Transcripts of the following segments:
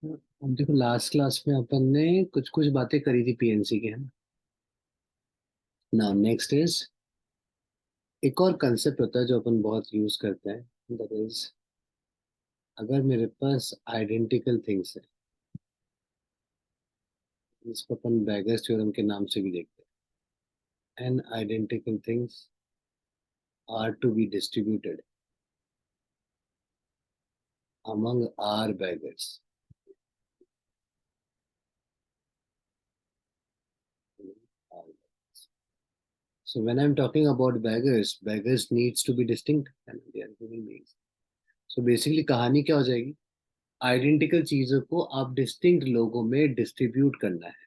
अब देखो last class में अपन ने कुछ कुछ बातें करी थी पीएनसी के, है ना। नाउ नेक्स्ट इज एक और कंसेप्ट होता है जो अपन बहुत यूज करते हैं, दैट इज अगर मेरे पास आइडेंटिकल थिंग्स है, इसको अपन बैगर्स थ्योरम के नाम से भी देखते हैं। An identical things are to be distributed among our beggars. So when I'm talking about beggars, beggars needs to be distinct and they are human beings. So basically कहानी क्या हो जाएगी? आइडेंटिकल चीजों को आप डिस्टिंक्ट लोगों में डिस्ट्रीब्यूट करना है।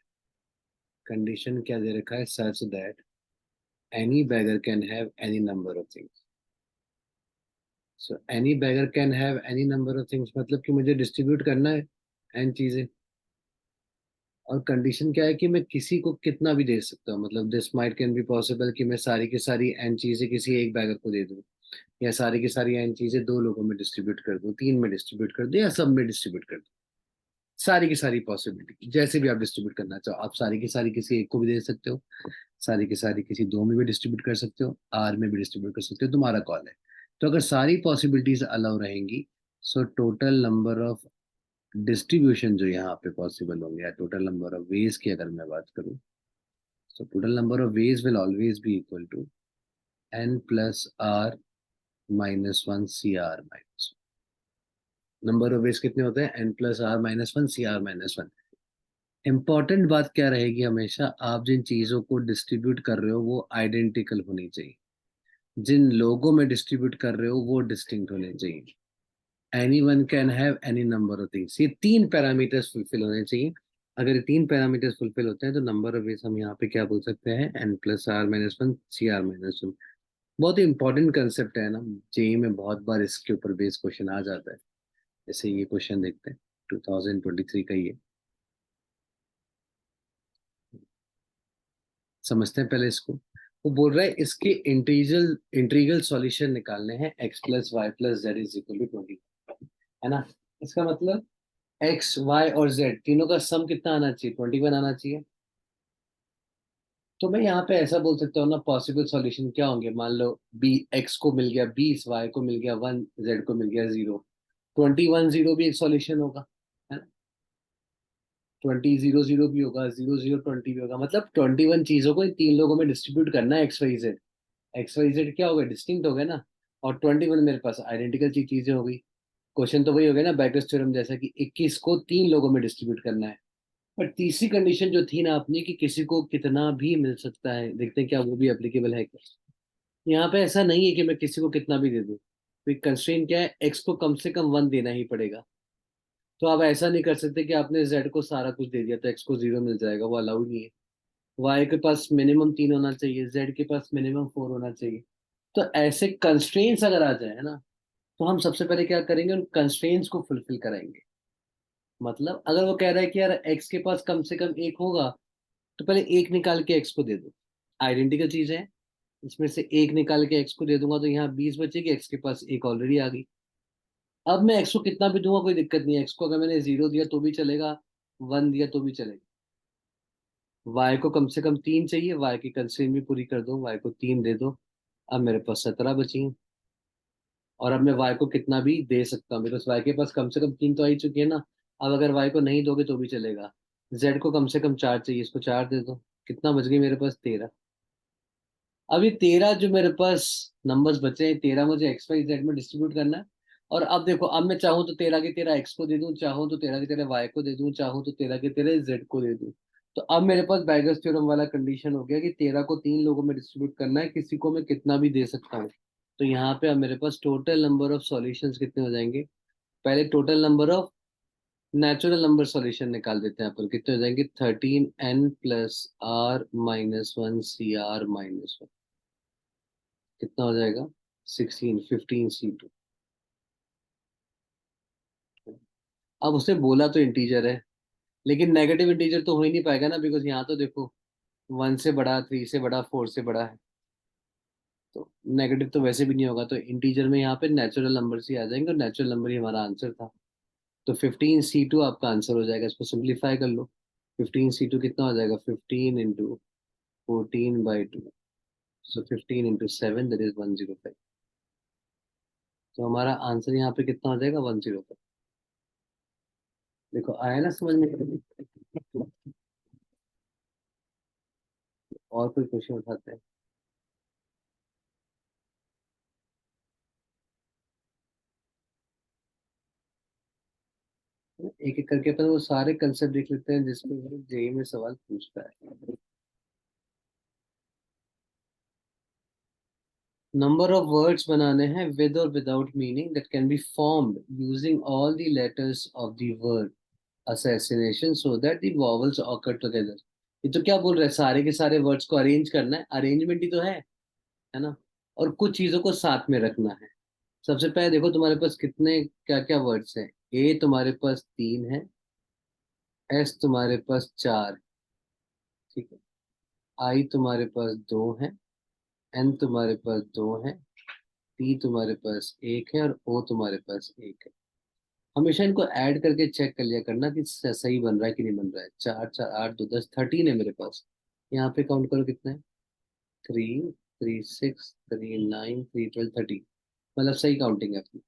कंडीशन क्या दे रखा है? Such that any beggar can have any number of things. So any beggar can have any number of things मतलब कि मुझे डिस्ट्रीब्यूट करना है एन चीजें। और कंडीशन क्या है कि मैं किसी को कितना भी दे सकता हूँ, मतलब this might can be possible कि मैं सारी की सारी एन चीजें किसी एक बैगर को दे दूँ, या सारी की सारी एन चीजें दो लोगों में डिस्ट्रीब्यूट कर दूँ, तीन में डिस्ट्रीब्यूट कर दूँ, या सब में डिस्ट्रीब्यूट कर दूँ। सारी की सारी पॉसिबिलिटी जैसे भी आप डिस्ट्रीब्यूट करना चाहो, आप सारी की सारी किसी एक को भी दे सकते हो, सारी की सारी किसी दो में भी डिस्ट्रीब्यूट कर सकते हो, आर में भी डिस्ट्रीब्यूट कर सकते हो, तुम्हारा कॉल है। तो अगर सारी पॉसिबिलिटीज अलाउ रहेंगी, so total number of distribution जो यहाँ पे पॉसिबल होंगे, या टोटल नंबर ऑफ वेज की अगर मैं बात करूँ, so total number of ways will always be equal to n plus r minus 1 cr minus 1। Number of veg कितने होते हैं? n plus r minus 1 cr minus 1। Important बात क्या रहेगी हमेशा, आप जिन चीजों को डिस्ट्रीब्यूट कर रहे हो वो आइडेंटिकल होनी चाहिए, जिन लोगों में डिस्ट्रीब्यूट कर रहे हो वो डिस्टिंक्ट होने चाहिए। Any one can have any number of things, ये तीन पैरामीटर्स फुलफिल होने चाहिए। अगर ये तीन पैरामीटर्स फुलफिल होते हैं तो नंबर ऑफ वेज हम यहाँ पे क्या बोल सकते हैं? n plus r minus one C r minus. बहुत ही इंपॉर्टेंट कंसेप्ट है ना, जेई में बहुत बार इसके ऊपर बेस क्वेश्चन आ जाता है। जैसे ये क्वेश्चन देखते हैं, 2023 का ही है। समझते हैं पहले इसको। वो बोल रहा है इसके इंटीग्रल इंटीग्रल सॉल्यूशन निकालने हैं x plus y plus z is equal to 20, है ना। इसका मतलब x y और z तीनों का सम कितना आना चाहिए? 21 आना चाहिए। तो मैं यहाँ पे ऐसा बोल सकता हूँ ना, पॉसिबल सॉल्यूशन क्या होंगे? मान लो बी एक्स को मिल गया 20, वाई को मिल गया 1, जेड को मिल गया 0, 21 0 भी एक सॉल्यूशन होगा, है ना। 20 0 0 भी होगा, 0 0 20 भी होगा। मतलब 21 चीजों को इन तीन लोगों में डिस्ट्रीब्यूट करना है, x y z. X y z क्या हो गया? डिस्टिंक्ट हो गया ना। और 21 मेरे पास आइडेंटिकल चीजें हो गई। क्वेश्चन तो वही हो गया ना, बैकर्स थ्योरम जैसा, कि 21 को तीन लोगों में डिस्ट्रीब्यूट करना है। पर तीसरी कंडीशन जो थी ना अपनी, कि किसी को कितना भी मिल सकता है, देखते हैं क्या वो भी एप्लीकेबल है क्या। यहाँ पे ऐसा नहीं है कि मैं किसी को कितना भी दे दूँ। तो कंस्ट्रेंट क्या है? एक्स को कम से कम 1 देना ही पड़ेगा। तो आप ऐसा नहीं कर सकते कि आपने जेड को सारा कुछ दे दिया तो एक्स को 0 मिल जाएगा, वो अलाउड नहीं है। वाई के पास मिनिमम 3 होना चाहिए, जेड के पास मिनिमम 4 होना चाहिए। तो ऐसे कंस्ट्रेंट्स अगर आ जाए, है ना, तो हम सबसे पहले क्या करेंगे? उन कंस्ट्रेंट्स को फुलफिल कराएंगे। मतलब अगर वो कह रहा है कि यार एक्स के पास कम से कम एक होगा, तो पहले एक निकाल के एक्स को दे दो। आइडेंटिकल चीज है, इसमें से एक निकाल के एक्स को दे दूंगा तो यहाँ 20 बचेगी, एक्स के पास एक ऑलरेडी आ गई। अब मैं एक्स को कितना भी दूंगा कोई दिक्कत नहीं है, एक्स को अगर मैंने 0 दिया तो भी चलेगा, 1 दिया तो भी चलेगा। वाई को कम से कम 3 चाहिए, वाई की कंस्ट्रेंट भी पूरी कर दो, वाई को 3 दे दो। अब मेरे पास 17 बची हैं। और अब मैं वाई को कितना भी दे सकता हूँ, बिकॉज वाई के पास कम से कम 3 तो आ ही चुकी है ना। अब अगर वाई को नहीं दोगे तो भी चलेगा। जेड को कम से कम 4 चाहिए, इसको 4 दे दो। कितना बच गई मेरे पास? 13। अब ये 13 जो मेरे पास नंबर्स बचे हैं, 13 मुझे एक्स वाई जेड में डिस्ट्रीब्यूट करना है। और अब देखो, अब मैं चाहूँ तो 13 के 13 एक्स को दे दूं, चाहूँ तो 13 के 13 वाई को दे दूं, चाहूँ तो 13 के 13 जेड को दे दूं। तो अब मेरे पास बैगर्स थ्योरम वाला कंडीशन हो गया कि 13 को तीन लोगों में डिस्ट्रीब्यूट करना है, किसी को मैं कितना भी दे सकता हूँ। तो यहाँ पे अब मेरे पास टोटल नंबर ऑफ सॉल्यूशंस कितने हो जाएंगे? पहले total number of natural number solution निकाल देते हैं अपन, कितने हो जाएंगे? 13 n plus r minus 1 C r minus 1। कितना हो जाएगा? 16 15 C2। अब उसने बोला तो इंटीजर है, लेकिन नेगेटिव इंटीजर तो हो ही नहीं पाएगा ना, बिकॉज यहाँ तो देखो 1 से बड़ा, 3 से बड़ा, 4 से बड़ा है। तो नेगेटिव तो वैसे भी नहीं होगा, तो इंटीजर में यहाँ पे नेचुरल नंबर ही आ जाएंगे, और नेचुरल नंबर ही हमारा आंसर था। तो 15C2 आपका आंसर हो जाएगा। इसको सिंप्लीफाई कर लो। 15C2 कितना हो जाएगा? 15 × 14/2। सो 15 × 7 दैट इज 105। तो हमारा आंसर यहाँ पे कितना हो जाएगा? 105। देखो आया ना समझ में? और कोई क्वेश्चन उठाते हैं? एक एक करके अपन वो सारे कंसेप्ट देख लेते हैं जिसपे जेई में सवाल पूछता है। नंबर ऑफ वर्ड्स बनाने हैं विद और without meaning that can be formed using all the letters of the word assassination so that the vowels occur together। ये तो क्या बोल रहा है, सारे के सारे वर्ड्स को अरेंज करना है, अरेंजमेंट ही तो है ना। और कुछ चीजों को साथ में रखना है। सबसे पहले देखो तुम्हारे पास कितने क्या क्या वर्ड्स हैं। ए तुम्हारे पास 3 है, एस तुम्हारे पास 4, ठीक है, आई तुम्हारे पास 2 है, एन तुम्हारे पास 2 है, टी तुम्हारे पास 1 है और ओ तुम्हारे पास 1 है। हमेशा इनको ऐड करके चेक कर लिया करना कि सही बन रहा है कि नहीं बन रहा है। 4 4 8 2 10 13 है मेरे पास। यहाँ पे काउंट करो कितना है। 3 3 6 3 9 3 12 30। मतलब सही काउंटिंग है अपनी।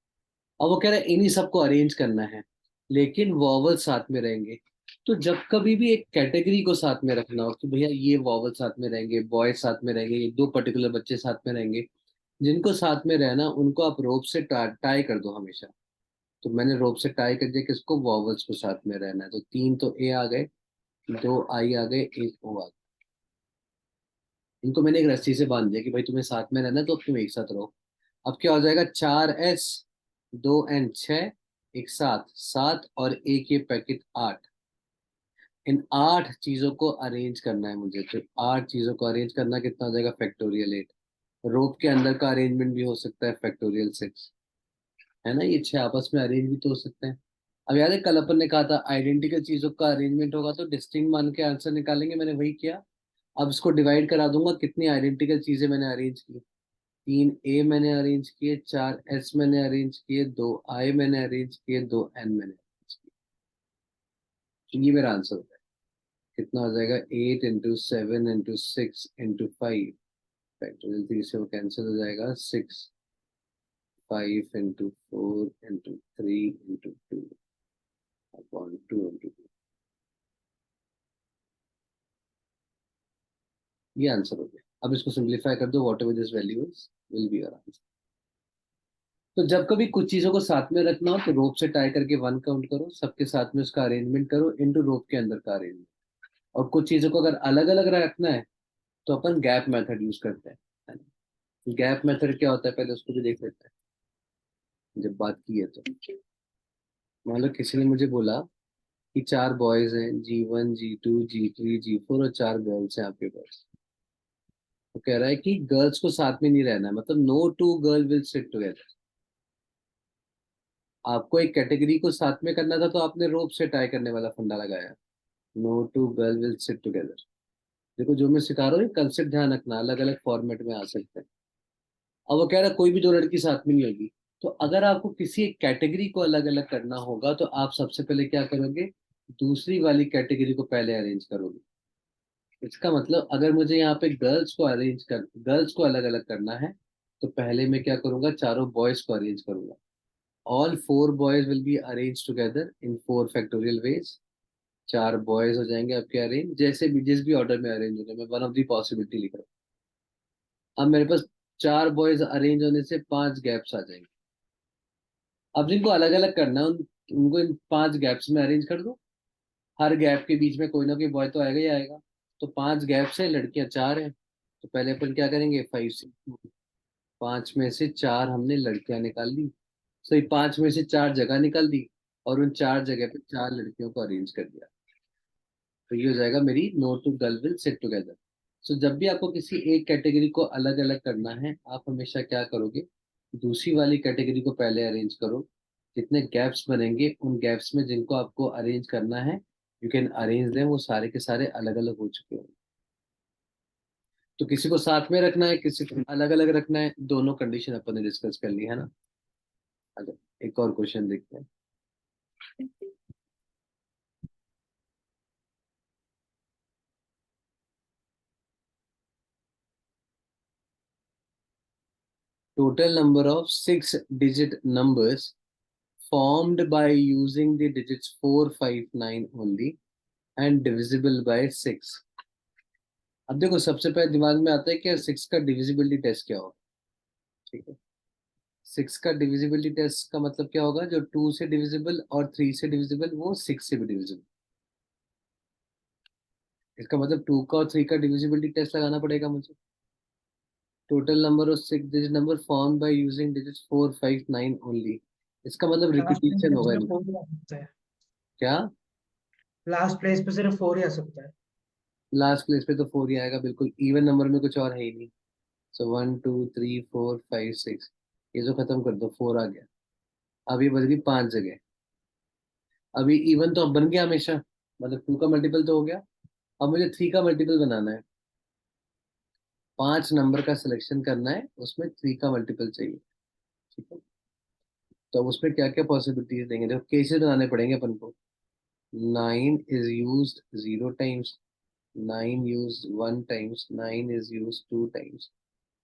और वो कह रहा है इन्हीं सबको अरेंज करना है, लेकिन वॉवल साथ में रहेंगे। तो जब कभी भी एक कैटेगरी को साथ में रखना हो कि भैया ये वॉवल साथ में रहेंगे, बॉयज साथ में रहेंगे, ये 2 पर्टिकुलर बच्चे साथ में रहेंगे, जिनको साथ में रहना उनको आप रोप से टाई कर दो हमेशा। तो मैंने रोप से टाई कर दिया किसको? वॉवल्स को साथ में रहना है। तो 3 तो ए आ गए, 2 आई आ गए, 1 ओ आ गए। इनको मैंने एक रस्सी से बांध दिया कि भाई तुम्हें साथ में रहना है तो अब तुम एक साथ रहो। अब क्या हो जाएगा? 4 एस, 2 एन, 6, एक 7 7 और एक ये पैकेट 8। इन 8 चीजों को अरेंज करना है मुझे। तो 8 चीजों को अरेंज करना कितना हो जाएगा? फैक्टोरियल 8। रोप के अंदर का अरेंजमेंट भी हो सकता है फैक्टोरियल 6, है ना। ये 6 आपस में अरेंज भी तो हो सकते हैं। अब याद है कल अपन ने कहा था आइडेंटिकल चीजों का अरेंजमेंट होगा तो डिस्टिंक्ट मान के आंसर निकालेंगे, मैंने वही किया। अब इसको डिवाइड करा दूंगा, कितनी आइडेंटिकल चीजें मैंने अरेंज की। 3 ए मैंने अरेंज किए, 4 एस मैंने अरेंज किए, 2 आई मैंने अरेंज किए, 2 एन मैंने अरेंज किए। तो ये मेरा आंसर होता है। कितना हो जाएगा? 8 × 7 × 6 × 5। फैक्टोरियल 3 से वो कैंसिल हो जाएगा। 6 5 × 4 × 3 × 2 अपॉन 2 × 2। ये आंसर हो गया। अब इसको सिंप्लीफाई कर दो, what ever this value is will be your answer. तो जब कभी कुछ चीजों को साथ में रखना हो तो रोप से टाई करके 1 काउंट करो, सबके साथ में उसका अरेंजमेंट करो इनटू रोप के अंदर का अरेंजमेंट। और कुछ चीजों को अगर अलग अलग रखना है तो अपन गैप मेथड यूज करते हैं। गैप मेथड क्या होता है पहले उसको भी देख लेते हैं जब बात की है तो। मान लो किसी ने मुझे बोला कि 4 बॉयज हैं, G1 G2 G3 G4 और 4 गर्ल्स हैं आपके पास। तो कह रहा है कि गर्ल्स को साथ में नहीं रहना है, मतलब no two girl will sit together. आपको एक कैटेगरी को साथ में करना था तो आपने रोप से टाई करने वाला फंडा लगाया। No two girl will sit together. देखो जो मैं सिखा रहा हूँ कंसेप्ट ध्यान रखना, अलग अलग फॉर्मेट में आ सकते हैं। अब वो कह रहा है कोई भी 2 लड़की साथ में नहीं होगी। तो अगर आपको किसी एक कैटेगरी को अलग अलग करना होगा तो आप सबसे पहले क्या करोगे? दूसरी वाली कैटेगरी को पहले अरेंज करोगे। इसका मतलब अगर मुझे यहाँ पे गर्ल्स को अलग अलग करना है तो पहले मैं क्या करूंगा? चारों बॉयज को अरेंज करूंगा। All 4 boys will be arrange together in 4 factorial veg. 4 boys हो जाएंगे आपके अरेंज, जैसे भी जिस भी ऑर्डर में अरेंज होंगे, मैं वन ऑफ दी पॉसिबिलिटी लिख रहा हूँ। अब मेरे पास 4 बॉयज अरेंज होने से 5 गैप्स आ जाएंगे। अब जिनको अलग अलग करना है उनको इन 5 गैप्स में अरेंज कर दो। हर गैप के बीच में कोई ना कोई बॉय तो आएगा ही आएगा। तो 5 गैप्स है, लड़कियां 4 हैं। तो पहले अपन क्या करेंगे? 5 में से 4 हमने लड़कियां निकाल ली। सही, 5 में से 4 जगह निकाल दी और उन 4 जगह पे 4 लड़कियों को अरेंज कर दिया। तो ये हो जाएगा मेरी no two girl will sit together. So जब भी आपको किसी एक कैटेगरी को अलग अलग करना है आप हमेशा क्या करोगे? दूसरी वाली कैटेगरी को पहले अरेंज करो। जितने गैप्स बनेंगे उन गैप्स में जिनको आपको अरेंज करना है यू कैन अरेंज देम, वो सारे के सारे अलग अलग हो चुके होंगे। तो किसी को साथ में रखना है, किसी को अलग अलग रखना है, दोनों कंडीशन अपन ने डिस्कस कर ली है ना। अगर एक और क्वेश्चन देखते हैं। Total number of 6-digit numbers formed by using the digits 4, 5, 9 only and divisible by 6. अब देखो सबसे पहले दिमाग में आता है कि 6 का डिविजिबिलिटी टेस्ट क्या होगा. ठीक है. 6 का डिविजिबिलिटी टेस्ट का मतलब क्या होगा, जो 2 से डिविजिबल और 3 से डिविजिबल वो 6 से भी डिविजिबल. इसका मतलब 2 का और 3 का डिविजिबिलिटी टेस्ट लगाना पड़ेगा मुझे. Total number of 6-digit number form by using digits 4, 5, 9 only. इसका मतलब लास्ट प्लेस रिपीटिशन पे होगा सिर्फ इनका. 4 ही आ सकता है। क्या? लास्ट प्लेस पे सिर्फ 4 ही आ सकता है। लास्ट प्लेस पे तो 4 ही आएगा बिल्कुल. इवन नंबर में कुछ और है ही नहीं. सो 1, 2, 3, 4, 5, 6. ये जो खत्म कर दो 4 आ गया. अब ये बच गई 5 जगह. अभी इवन तो अब बन गया हमेशा, मतलब 2 का मल्टीपल तो हो गया. अब मुझे 3 का मल्टीपल बनाना है. 5 नंबर का सिलेक्शन करना है, उसमें 3 का मल्टीपल चाहिए. ठीक है. तो अब उसमें क्या क्या पॉसिबिलिटीज देंगे, देखो केसेस बनाने पड़ेंगे अपन को. 9 is used 0 times, 9 used 1 times, 9 is used 2 times,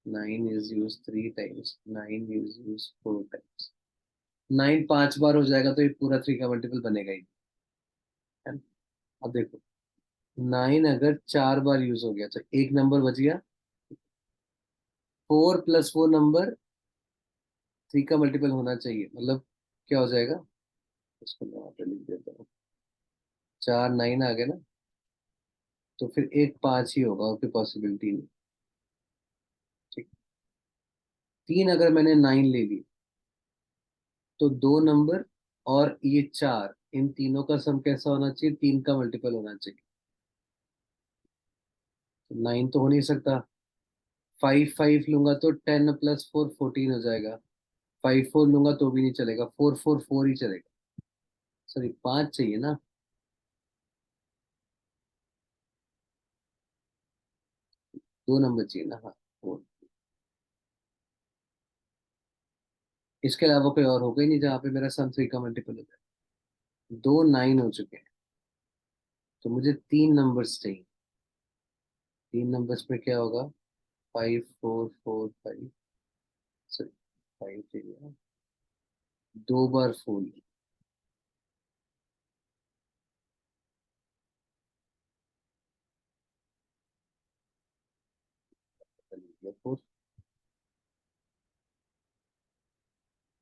9 is used 3 times, 9 is used 4 times. 9 5 बार हो जाएगा तो ये पूरा 3 का मल्टीपल बनेगा ही. है ना? अब देखो 9 अगर 4 बार यूज हो गया तो एक नंबर बच गया. 4 प्लस वो नंबर 3 का मल्टीपल होना चाहिए, मतलब क्या हो जाएगा, इसको मैं यहाँ पे लिख देता हूँ. 4 9 आ गए ना, तो फिर एक 5 ही होगा, और कोई पॉसिबिलिटी नहीं. ठीक. 3 अगर मैंने 9 ले ली तो दो नंबर और ये 4, इन तीनों का सम कैसा होना चाहिए, 3 का मल्टीपल होना चाहिए. तो 9 तो हो नहीं सकता. 5 5 लूंगा तो 10 + 4 14 हो जाएगा. 5 4 लूंगा तो भी नहीं चलेगा, 4 4 4 ही चलेगा. सॉरी 5 चाहिए ना. दो नंबर चाहिए ना. हाँ 4. इसके अलावा कोई और होगा ही नहीं जहाँ पे मेरा सम 3 का मल्टीपल हो जाए. दो 9 हो चुके हैं, तो मुझे 3 नंबर्स चाहिए. 3 नंबर्स में क्या होगा, 5 4 4 5. सॉरी 5 चाहिए. दो बार 4. 4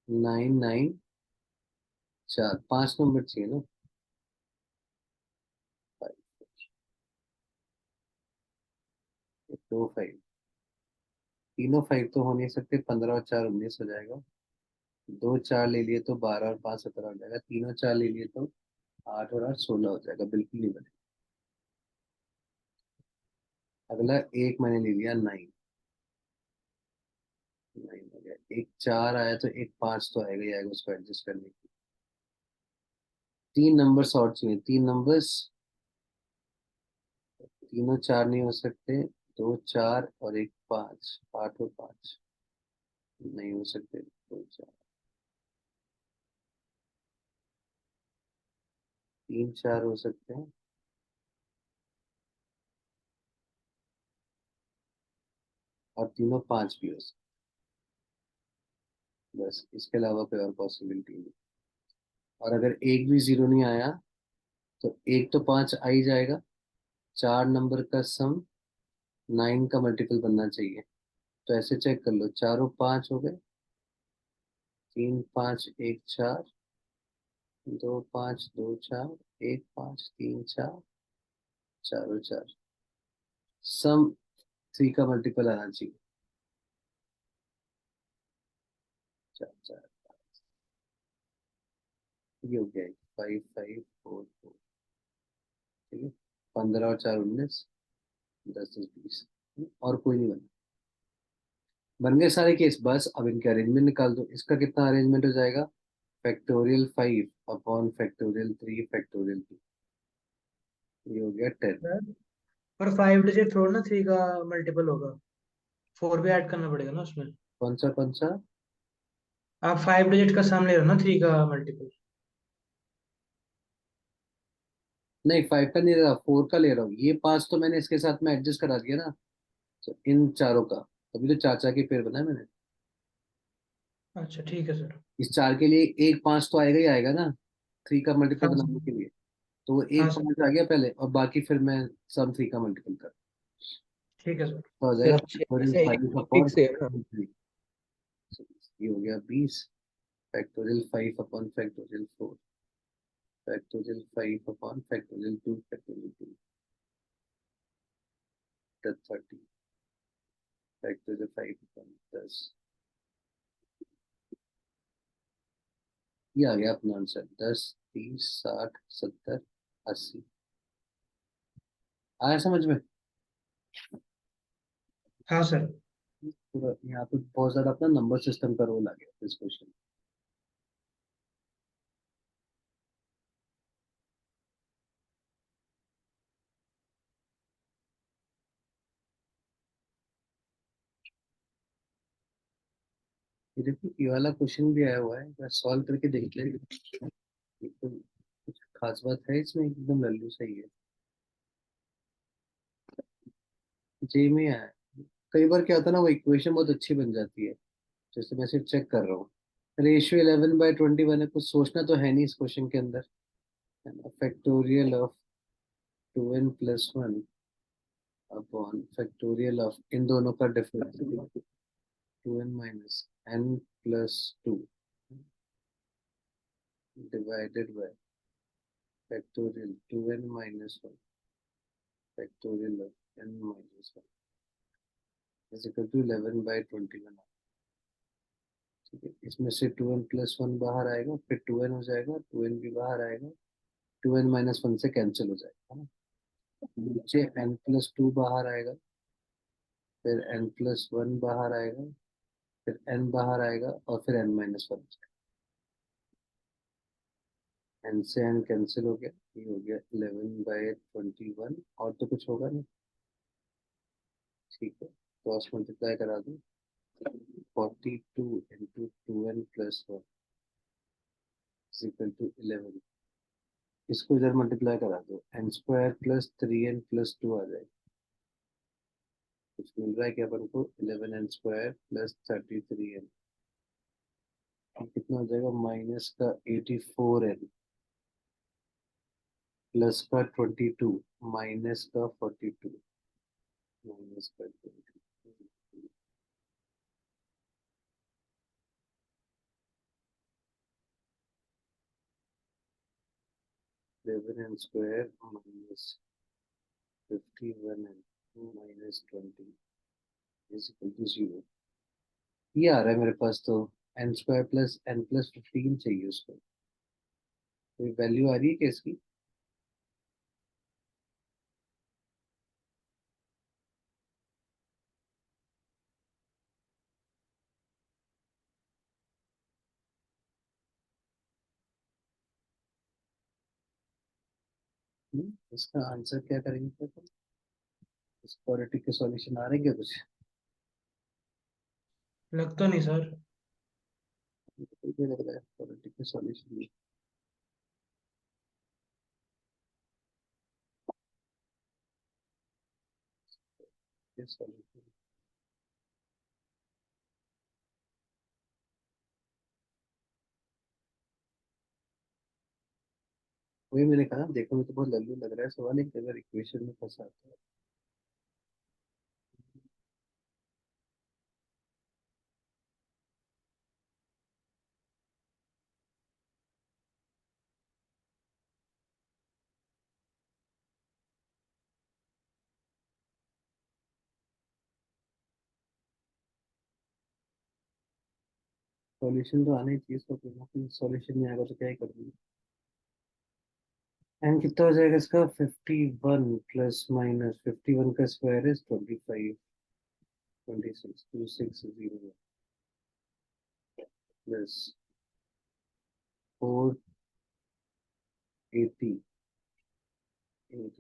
9 9 4. 5 नंबर चाहिए ना. 5 2 5. तीनों 5 तो हो नहीं सकते, 15 और 4 19 हो जाएगा. दो 4 ले लिए तो 12 और 5 17 हो जाएगा. तीनों 4 ले लिए तो 8 और 8 16 हो जाएगा. बिल्कुल नहीं बने. अगला एक मैंने ले लिया 9. 9 हो गया. एक 4 आया तो एक 5 तो आएगा ही आएगा उसको एडजस्ट करने की. 3 नंबर्स और चाहिए. 3 नंबर्स, तीनों 4 नहीं हो सकते. दो 4 और एक 5. 8 और 5 नहीं हो सकते. दो 4 3 4 हो सकते हैं, और तीनों 5 भी हो सकते हैं. बस इसके अलावा कोई और पॉसिबिलिटी नहीं. और अगर एक भी जीरो नहीं आया तो एक तो 5 आ ही जाएगा. 4 नंबर का सम 9 का मल्टीपल बनना चाहिए. तो ऐसे चेक कर लो, चारों 5 हो गए. 3 5 1 4. दो 5 2 4. एक 5 3 4. चारों 4. सम 3 का मल्टीपल आना चाहिए. 4 4. ये हो गया 5 5 4 4. ठीक है. 15 और 4 19. 10 10 20. और कोई नहीं बना. बन गए सारे केस. बस अब इनके अरेंजमेंट निकाल दो. इसका कितना अरेंजमेंट हो जाएगा, फैक्टोरियल 5/फैक्टोरियल 3 फैक्टोरियल 2. ये हो गया 10. पर 5 डिजिट थोड़ा ना 3 का मल्टीपल होगा, 4 भी ऐड करना पड़ेगा ना उसमें। कौन सा कौन सा? आप 5 डिजिट का सम ले रहे हो ना, 3 का मल्टीपल। नहीं 5 का नहीं ले रहा, 4 का ले रहा हूँ। ये 5 तो मैंने इसके साथ में एडजस्ट करा दिया ना, तो इन चारों का। अभी तो चाचा के पेड़ बनाए मैंने। अच्छा ठीक है सर। इस 4 के लिए एक 5 तो आएगा ही आएगा ना, 3 का मल्टीपल हाँ बनाने के सर। लिए। तो वो हाँ एक सर। 5 आ गया पहले, और बाकी फिर मैं सम 3 का मल्टीपल कर, ठीक है सर। तो हो जाएगा सर 6 में से एक 5 ठीक अपॉन से है ना? 3। ये हो गया 20 factorial 5 upon factorial 4 factorial 5 upon factorial 2 factorial 2 30 factorial 5 upon 10। ये आ गया अपना आंसर, 10 30 60 70 80। आया समझ में? हाँ सर। पूरा यहाँ पे बहुत ज्यादा अपना नंबर सिस्टम का रोल आ गया इस क्वेश्चन। ये देखो ये वाला क्वेश्चन भी आया हुआ है, बस सॉल्व करके देख ले। एकदम कुछ खास बात है इसमें, एकदम लल्लू सही है। जे में आया है। कई बार क्या होता है ना, वो इक्वेशन बहुत अच्छी बन जाती है। जैसे मैं सिर्फ चेक कर रहा हूँ, रेशियो 11/21 है, कुछ सोचना तो है नहीं इस क्वेश्चन के अंदर, है ना। Factorial of 2n+1 upon factorial of n दोनों का difference 2n - n+2 divided by factorial 2n - 1 factorial of n - 1 is equal to 11/21। ठीक है, इसमें से 2n+1 बाहर आएगा, फिर 2n हो जाएगा, 2n भी बाहर आएगा, 2n - 1 से कैंसिल हो जाएगा, है ना। नीचे n+2 बाहर आएगा, फिर n+1 बाहर आएगा, फिर n बाहर आएगा, और फिर n - 1। n से n कैंसिल हो गया, ये हो गया 11/21, और तो कुछ होगा नहीं। ठीक है, क्रॉस मल्टीप्लाई करा दो, 42 × 2n+1 इक्वल टू 11। इसको इधर मल्टीप्लाई करा दो, n² + 3n+2 आ जाएगा। कुछ मिल रहा है क्या अपन को, 11n² + 33n। कितना हो जाएगा, माइनस का 84n प्लस का 22 माइनस का 42 माइनस का 22। 11n² -51n -20 ये आ रहा है मेरे पास तो। n² + n+15 चाहिए उसको। कोई वैल्यू आ रही है क्या इसकी? इसका आंसर क्या करेंगे फिर हम? इस क्वाड्रेटिक के सॉल्यूशन आ रहे हैं क्या कुछ? लगता नहीं सर। मुझे लग रहा है क्वाड्रेटिक के सॉल्यूशन के सॉल्यूशन। वही मैंने कहा, देखो मुझे तो बहुत लल्लू लग रहा है सवाल, एक अगर इक्वेशन में फंसा तो। सॉल्यूशन तो आना ही चाहिए इसका, कोई सॉल्यूशन नहीं आएगा तो क्या ही करूँगी। एन कितना हो जाएगा इसका, 51 ± 51 का square is 25 26 260 plus 480 plus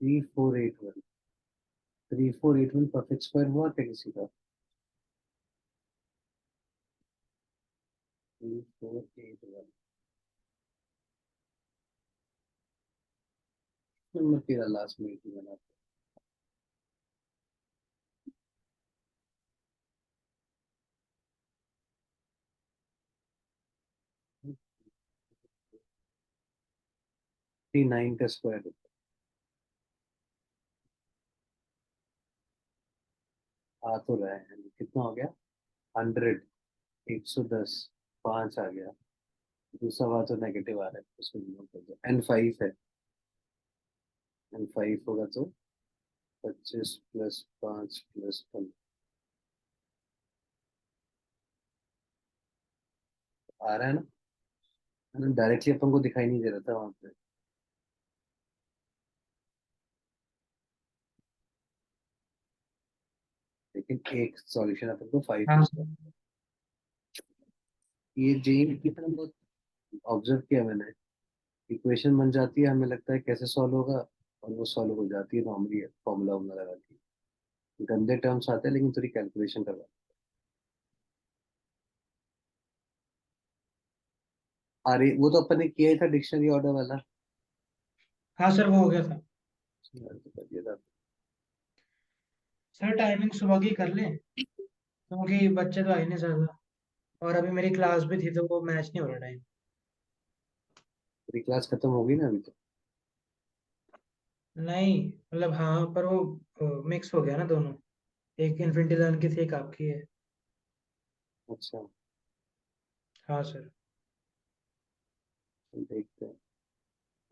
3481, 3481 perfect square हुआ क्या किसी का? 3481 नंबर तेरा लास्ट में ही बना। 39 का स्क्वायर आ तो रहा है, कितना हो गया? 100, 110, 5 आ गया। दूसरा बात तो नेगेटिव आ रहा है, उसको इग्नोर कर दो। N5 है, N5 होगा तो 25 प्लस 5 प्लस 15 आ रहा है ना? डायरेक्टली अपन को दिखाई नहीं दे रहा था वहां पे। लेकिन एक सॉल्यूशन अपन को 5 हाँ मिलता सर। है। ये जेन की तरह बहुत ऑब्जर्व किया मैंने। इक्वेशन बन जाती है, हमें लगता है कैसे सॉल्व होगा, और वो सॉल्व हो जाती है नॉर्मली, फॉर्मूला वॉर्मूला लगा के। गंदे टर्म्स आते हैं लेकिन थोड़ी कैलकुलेशन करवा। अरे वो तो अपन ने किया ही था डिक्शनरी ऑर्डर वाला। हाँ सर, वो हो गया था। यार, तो कर दिया था। सर टाइमिंग सुबह की कर लें, क्योंकि बच्चे तो आए नहीं ज्यादा, और अभी मेरी क्लास भी थी तो वो मैच नहीं हो रहा टाइम। पूरी क्लास खत्म होगी ना अभी तो। नहीं, मतलब हाँ, पर वो मिक्स हो गया ना दोनों। एक इन्फिनिटी लर्न की थी, एक आपकी है। अच्छा, हाँ सर। देखते हैं।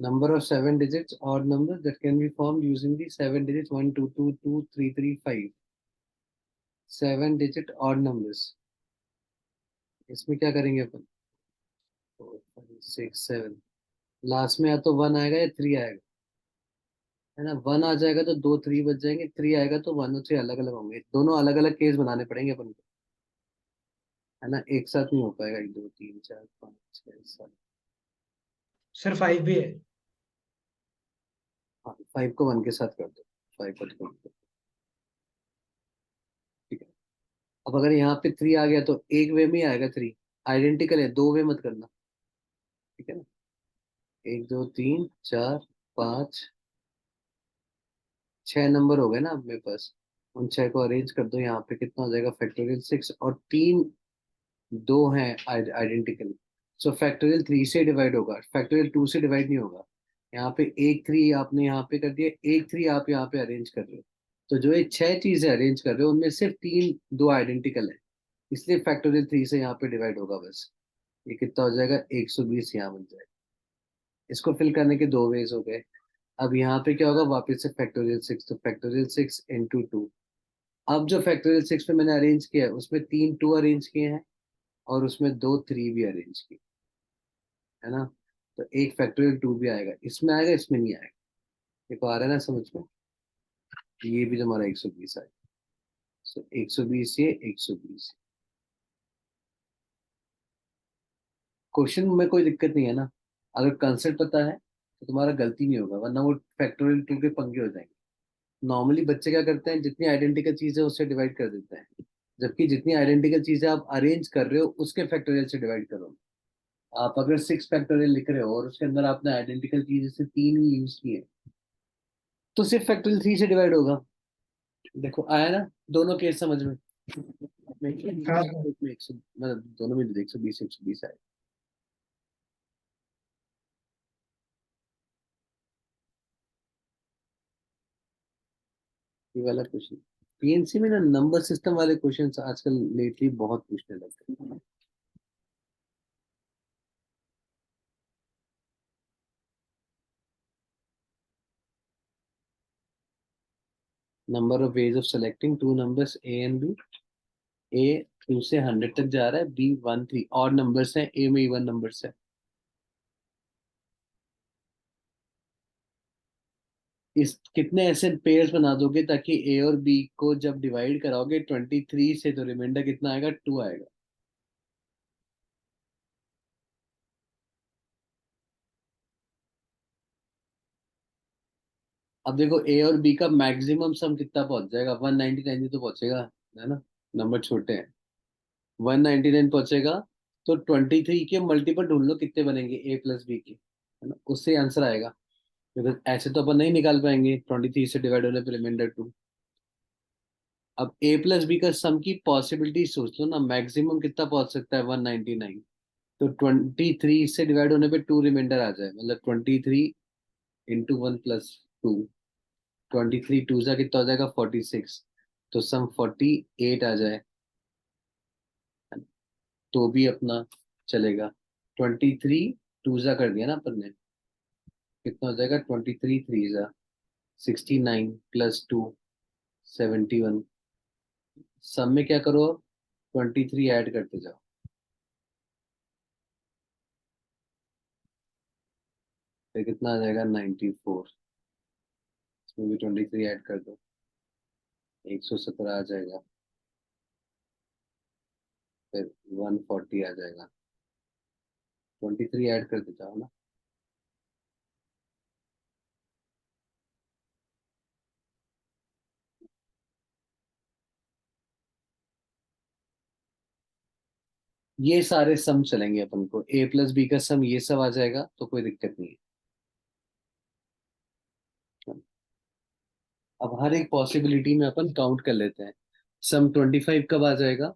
Number of 7 digits odd numbers that can be formed using the 7 digits 1 2 2 2 3 3 5। 7 digit odd numbers, इसमें क्या करेंगे अपन? 4 5 6 7, लास्ट में या तो 1 आएगा या 3 आएगा, है ना? 1 आ जाएगा तो दो 3 बच जाएंगे, 3 आएगा तो 1 और 3 अलग अलग होंगे, दोनों अलग अलग केस बनाने पड़ेंगे अपन को, है ना? एक साथ नहीं हो पाएगा। 1 2 3 4 5 6 7। सर 5 भी है। हाँ, 5 को 1 के साथ कर दो, 5 को तो कर दो। ठीक है। अब अगर यहाँ पे 3 आ गया तो एक वे में ही आएगा 3, आइडेंटिकल है, दो वे मत करना। ठीक है ना? 1 2 3 4 5 6 नंबर हो गए ना अब मेरे पास। उन 6 को अरेंज कर दो, यहाँ पे कितना हो जाएगा? फैक्टोरियल 6 और 3, दो हैं आइडेंटिकल। सो फैक्टोरियल 3 से डिवाइड होगा, फैक्टोरियल 2 से डिवाइड नहीं होगा। यहाँ पे एक 3 आपने यहाँ पे कर दिया, एक 3 आप यहाँ पे अरेंज कर रहे हो। तो जो ये 6 चीजें अरेंज कर रहे हो उनमें सिर्फ 3 दो आइडेंटिकल है, इसलिए फैक्टोरियल 3 से यहाँ पे डिवाइड होगा बस। ये कितना हो जाएगा? 120 यहाँ बन जाएगा। इसको फिल करने के दो वेज हो गए। अब यहाँ पे क्या होगा? वापस से फैक्टोरियल 6, तो फैक्टोरियल 6 into 2। अब जो फैक्टोरियल 6 पे मैंने अरेंज किया है उसमें 3 2 अरेंज किए हैं, और उसमें दो 3 भी अरेंज किए, है ना? तो एक फैक्टोरियल 2 भी आएगा, इसमें आएगा, इसमें नहीं आएगा। देखो आ रहा है ना समझ में? ये भी हमारा 120 आएगा। सो 120 ये 120। क्वेश्चन में कोई दिक्कत नहीं है ना? अगर कंसेप्ट पता है तो तुम्हारा गलती नहीं होगा, वरना वो फैक्टोरियल 2 के पंगे हो जाएंगे। नॉर्मली बच्चे क्या करते हैं, जितनी आइडेंटिकल चीज है उससे डिवाइड कर देते हैं, जबकि जितनी आइडेंटिकल चीजें आप अरेंज कर रहे हो उसके फैक्टोरियल से डिवाइड करो। आप अगर 6 फैक्टोरियल लिख रहे हो और उसके अंदर आपने आइडेंटिकल चीज से 3 ही यूज किए, तो सिर्फ फैक्टोरियल 3 से डिवाइड होगा। देखो आया ना दोनों केस समझ में? में एक हाँ में सर। 100, मतलब दोनों में 120 120 आए। ये वाला क्वेश्चन, पीएनसी में ना नंबर सिस्टम वाले क्वेश्चन आजकल लेटली बहुत पूछने लगते हैं। Number of ways of selecting two numbers A and B. A 2 से 100 तक जा रहा है, बी 1 3 और नंबर्स हैं, ए में इवन नंबर्स है। इस कितने ऐसे पेयर्स बना दोगे ताकि ए और बी को जब डिवाइड कराओगे 23 से, तो रिमाइंडर कितना आएगा? 2 आएगा। अब देखो ए और बी का मैक्सिमम सम कितना पहुंच जाएगा, 199 तो पहुंचेगा, है ना, नंबर छोटे हैं, 199 पहुंचेगा। तो 23 के मल्टीपल ढूंढ लो कितने बनेंगे ए प्लस बी के, है ना, उससे आंसर आएगा। बिकॉज ऐसे तो अपन नहीं निकाल पाएंगे 23 से डिवाइड होने पर रिमाइंडर 2। अब ए प्लस बी का सम की पॉसिबिलिटी सोच लो ना, मैक्सिमम कितना पहुंच सकता है 199। तो 23 से डिवाइड होने पे 2 रिमाइंडर आ जाए, मतलब 23 इंटू 1 + 2। 23 टू जा कितना हो जाएगा 46। तो सम 48 आ जाए तो भी अपना चलेगा। 23 टू जा कर दिया ना अपन ने, कितना हो जाएगा 23 3 जा 69 +2 71। सम में क्या करो, 23 ऐड करते जाओ, फिर कितना आ जाएगा 94। इसमें भी 23 ऐड कर दो, 117 आ जाएगा, फिर 140 आ जाएगा। 23 ऐड करते जाओ ना। ये सारे सम चलेंगे अपन को, ए प्लस बी का सम ये सब आ जाएगा तो कोई दिक्कत नहीं है। अब हर एक पॉसिबिलिटी में अपन काउंट कर लेते हैं। सम 25 कब आ जाएगा,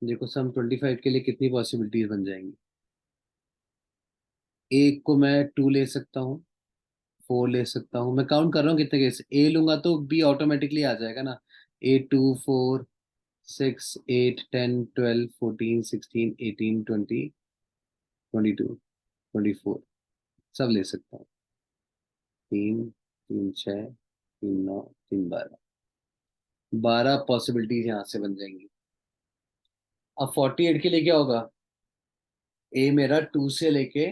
देखो सम 25 के लिए कितनी पॉसिबिलिटीज बन जाएंगी। एक को मैं 2 ले सकता हूँ, 4 ले सकता हूँ, मैं काउंट कर रहा हूँ कितने केस, ए लूंगा तो बी ऑटोमेटिकली आ जाएगा ना। 8 2 4 6 8 10 12 14 16 18 20 22 24 सब ले सकता हूँ। 3 3 6 3 9 3 12, 12 पॉसिबिलिटीज यहाँ से बन जाएंगी। अब 48 के लिए क्या होगा, ए मेरा 2 से लेके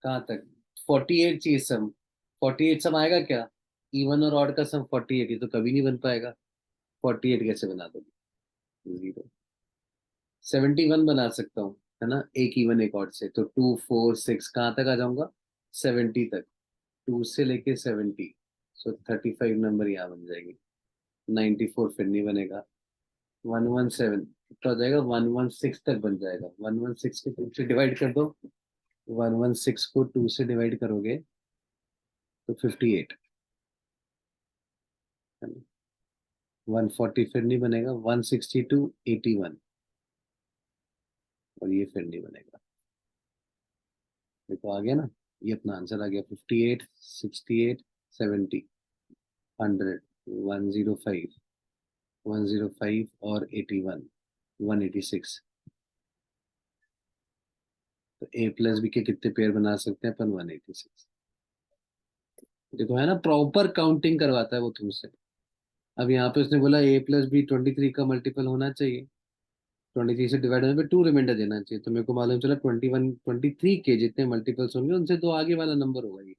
कहाँ तक, 48 चाहिए सम। 48 सम आएगा क्या, इवन और ऑड का सम 48, ये तो कभी नहीं बन पाएगा। 48 कैसे बना दोगे, 0। 71 बना सकता हूँ, है ना, एक इवन एक ऑड से, तो 2 4 6 कहाँ तक आ जाऊंगा, 70 तक। 2 से लेके 70, सो 35 नंबर यहाँ बन जाएगी। 94 फिर नहीं बनेगा। 117 कितना हो जाएगा, 116 तक बन जाएगा। 116 को 2 से डिवाइड कर दो, 116 को 2 से डिवाइड करोगे तो 58, है ना। 140 फिर नहीं बनेगा, 162 81, और ये फिर नहीं बनेगा। देखो आ गया ना, ये अपना आंसर आ गया, 58 68 70 100 105 105 और 81 186। तो ए प्लस बी के कितने पेयर बना सकते हैं अपन, 186। देखो है ना, प्रॉपर काउंटिंग करवाता है वो तुमसे। अब यहाँ पे उसने बोला ए प्लस बी 23 का मल्टीपल होना चाहिए, 23 से डिवाइड होने पे 2 रिमाइंडर देना चाहिए, तो मेरे को मालूम चला 23 के जितने मल्टीपल्स होंगे उनसे तो आगे वाला नंबर होगा ये,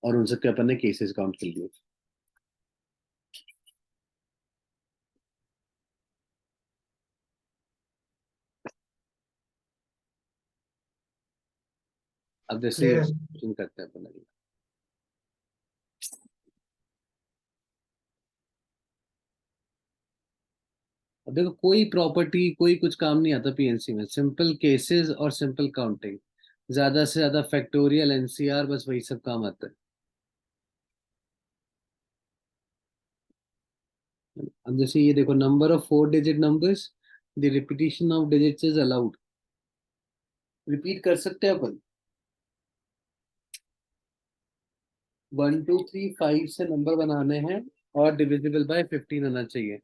और उन सबके अपन ने केसेस काउंट कर लिए। अब जैसे ये क्लियर है सर। क्वेश्चन करते हैं अपन अगला। अब देखो कोई प्रॉपर्टी कोई कुछ काम नहीं आता पीएनसी में, सिंपल केसेस और सिंपल काउंटिंग, ज्यादा से ज्यादा फैक्टोरियल एनसीआर, बस वही सब काम आता है। अब जैसे ये देखो, number of 4 digit numbers, the repetition of digits is allowed. Repeat कर सकते हैं अपन, 1 2 3 5 से नंबर बनाने हैं और डिविजिबल बाय 15 होना चाहिए।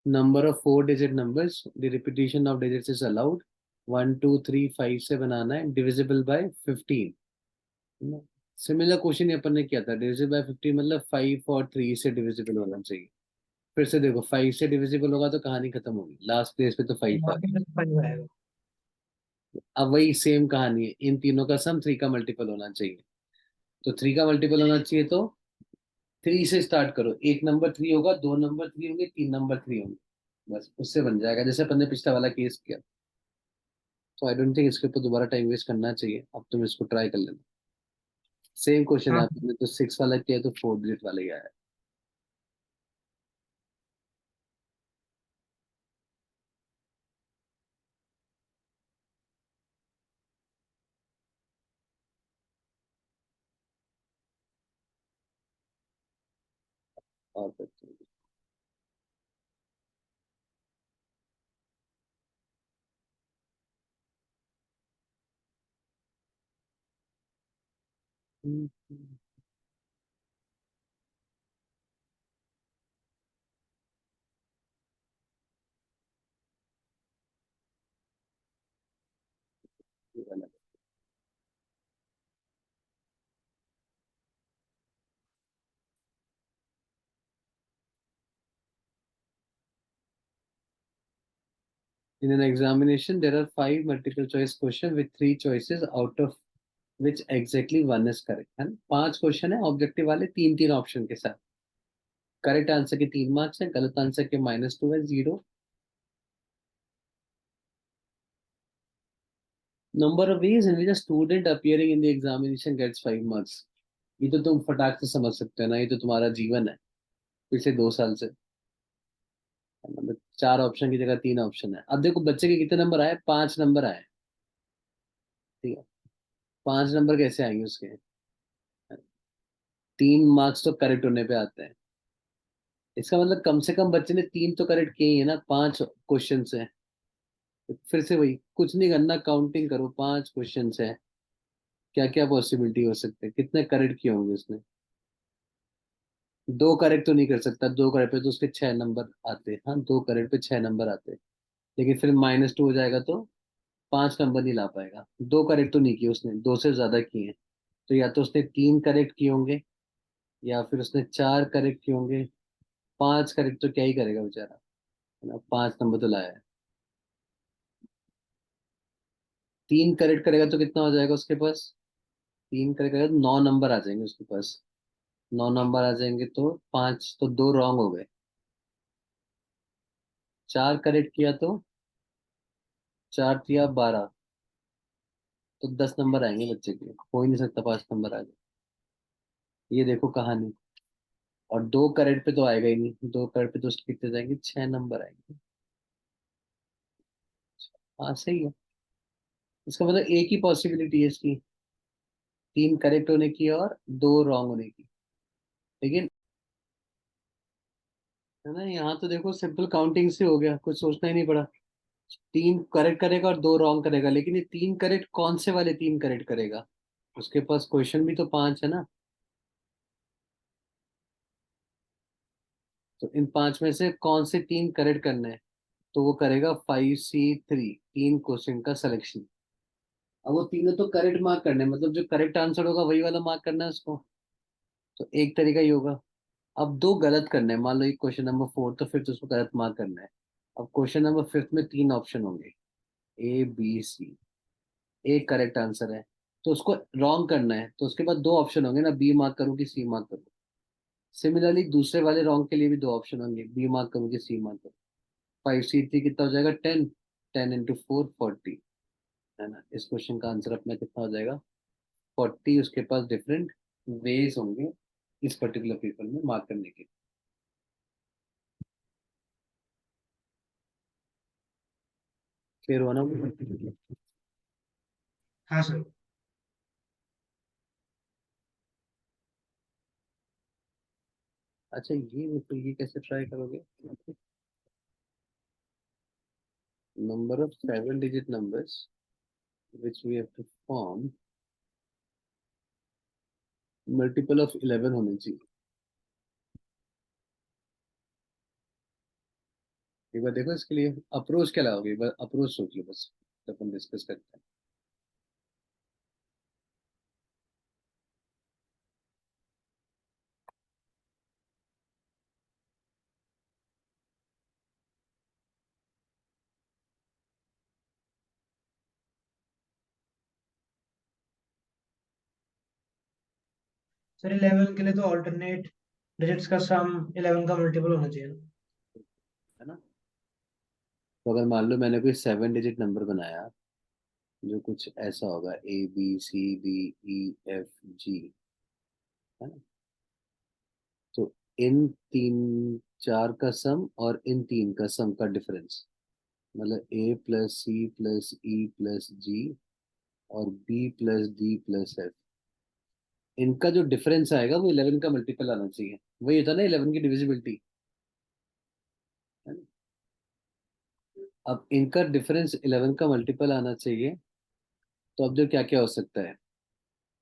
Number of 4 digit numbers, the repetition of digits is allowed. 1 2 3 5 से बनाना है, डिविजिबल बाय 15। सिमिलर क्वेश्चन अपन ने किया था, डिविजिबल बाय 15 मतलब 5 और 3 से डिविजिबल होना चाहिए। फिर से देखो 5 से डिविजिबल होगा तो कहानी खत्म होगी, लास्ट प्लेस पे तो 5 आ। वहाँ पे 5 आएगा। अब वही सेम कहानी है, इन तीनों का सम 3 का मल्टीपल होना चाहिए। तो 3 का मल्टीपल होना चाहिए तो 3 से स्टार्ट करो, 1 नंबर 3 होगा, 2 नंबर 3 होंगे, 3 नंबर 3 होंगे, बस उससे बन जाएगा, जैसे अपन ने पिछला वाला केस किया। तो आई डोंट थिंक इसके ऊपर दोबारा टाइम वेस्ट करना चाहिए, अब तुम इसको ट्राई कर लेना। सेम क्वेश्चन है, हाँ आपने तो 6 वाला किया तो 4 डिजिट वाला ही आया। और in an examination there are 5 multiple choice question with 3 choices out of which exactly one is correct, है ना? 5 क्वेश्चन है ऑब्जेक्टिव वाले, 3 3 ऑप्शन के साथ। करेक्ट आंसर के 3 मार्क्स है, गलत आंसर के -2 है, 0। Number of ways in which a student appearing in the examination gets 5 marks। ये तो तुम फटाक से समझ सकते हो ना, ये तो तुम्हारा जीवन है पिछले 2 साल से। मतलब 4 ऑप्शन की जगह 3 ऑप्शन है। अब देखो बच्चे के कितने नंबर आए, 5 नंबर आए। ठीक है, 5 नंबर कैसे आएंगे उसके? 3 मार्क्स तो करेक्ट होने पे आते हैं। इसका मतलब कम से कम बच्चे ने 3 तो करेक्ट किए ही है ना, 5 क्वेश्चन से। तो फिर से वही, कुछ नहीं करना, काउंटिंग करो, 5 क्वेश्चन है, क्या क्या पॉसिबिलिटी हो सकते हैं, कितने करेक्ट किए होंगे उसने। 2 करेक्ट तो नहीं कर सकता, 2 करेक्ट पे तो उसके 6 नंबर आते, हाँ 2 करेक्ट पे 6 नंबर आते। लेकिन फिर -2 हो जाएगा तो 5 नंबर नहीं ला पाएगा। 2 करेक्ट तो नहीं किए उसने, 2 से ज्यादा किए हैं। तो या तो उसने 3 करेक्ट किए होंगे, या फिर उसने 4 करेक्ट किए होंगे। 5 करेक्ट तो क्या ही करेगा बेचारा, है ना? 5 नंबर तो लाया है। 3 करेक्ट करेगा तो कितना हो जाएगा उसके पास? 3 करेक्ट करेगा तो 9 नंबर आ जाएंगे उसके पास। 9 नंबर आ जाएंगे तो 5 तो 2 रॉन्ग हो गए। 4 करेक्ट किया तो 4 या 12, तो 10 नंबर आएंगे बच्चे के, हो ही नहीं सकता 5 नंबर आ जाए। ये देखो कहानी। और 2 करेक्ट पे तो आएगा ही नहीं, 2 करेक्ट पे तो उसके कितने जाएंगे, 6 नंबर आएंगे। हाँ सही है। इसका मतलब एक ही पॉसिबिलिटी है इसकी, 3 करेक्ट होने की और 2 रॉन्ग होने की। लेकिन है ना, यहाँ तो देखो सिंपल काउंटिंग से हो गया, कुछ सोचना ही नहीं पड़ा। 3 करेक्ट करेगा और 2 रॉन्ग करेगा, लेकिन ये 3 करेक्ट कौन से वाले 3 करेक्ट करेगा? उसके पास क्वेश्चन भी तो 5 है ना। तो इन 5 में से कौन से 3 करेक्ट करने हैं? तो वो करेगा 5C3, 3 क्वेश्चन का सिलेक्शन। अब वो तीनों तो करेक्ट मार्क करने हैं, मतलब जो करेक्ट आंसर होगा वही वाला मार्क करना है उसको। तो एक तरीका ही होगा। अब 2 गलत करने हैं, मान लो एक क्वेश्चन नंबर 4, तो फिर तो उसको गलत मार्क करना है। अब क्वेश्चन नंबर 5 में 3 ऑप्शन होंगे, A B C। एक करेक्ट आंसर है, तो उसको रॉन्ग करना है, तो उसके बाद 2 ऑप्शन होंगे ना, बी मार्क करूँ कि सी मार्क करूँ। सिमिलरली दूसरे वाले रॉन्ग के लिए भी 2 ऑप्शन होंगे, बी मार्क करूँ कि सी मार्क करूँ। 5C3 कितना हो जाएगा, 10। 10 × 4 40, है ना? इस क्वेश्चन का आंसर अपना कितना हो जाएगा, 40। उसके पास डिफरेंट वेज होंगे इस पर्टिकुलर पेपर में मार्क करने के। फिर हुआ ना वो? हाँ सर। अच्छा ये तो, ये कैसे ट्राई करोगे? Number of 7 digit numbers which we have to form, multiple of 11 होने चाहिए। एक बार देखो इसके लिए अप्रोच क्या लगाओगे, एक बार अप्रोच सोच लो बस, तो अपन डिस्कस करते हैं। सर 11 के लिए तो ऑल्टरनेट डिजिट्स का सम 11 का मल्टीपल होना चाहिए ना। है ना। तो अगर मान लो मैंने कोई 7 डिजिट नंबर बनाया जो कुछ ऐसा होगा ABCDEFG, है ना। तो इन तीन चार का सम और इन तीन का सम का डिफरेंस, मतलब A+C+E+G और B+D+F, इनका जो डिफरेंस आएगा वो 11 का मल्टीपल आना चाहिए। वही होता है ना 11 की डिविजिबिलिटी, है ना। अब इनका डिफरेंस 11 का मल्टीपल आना चाहिए। तो अब जो क्या क्या हो सकता है,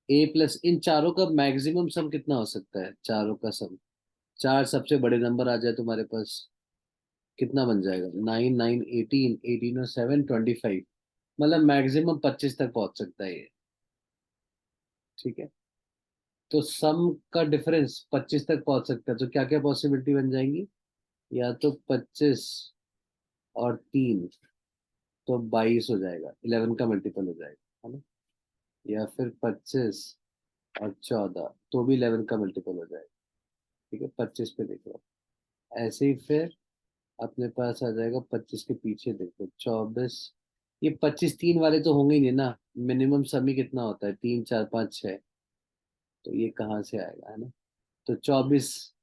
इन चारों का मैक्सिमम सम कितना हो सकता है, चारों का सम, चार सबसे बड़े नंबर आ जाए तुम्हारे पास, कितना बन जाएगा, 9 9 18, 18 और 7 25, मतलब मैक्सिमम 25 तक पहुंच सकता है ये। ठीक है। तो सम का डिफरेंस 25 तक पहुंच सकता है, तो क्या क्या पॉसिबिलिटी बन जाएंगी, या तो 25 और 3 तो 22 हो जाएगा, 11 का मल्टीपल हो जाएगा, है ना। या फिर 25 और 14 तो भी 11 का मल्टीपल हो जाएगा। ठीक है, 25 पे देखो। ऐसे ही फिर अपने पास आ जाएगा 25 के पीछे देखो 24। ये 25 3 वाले तो होंगे ही नहीं ना, मिनिमम सम ही कितना होता है, 3 4 5 6, तो ये कहाँ से आएगा, है ना। तो 24,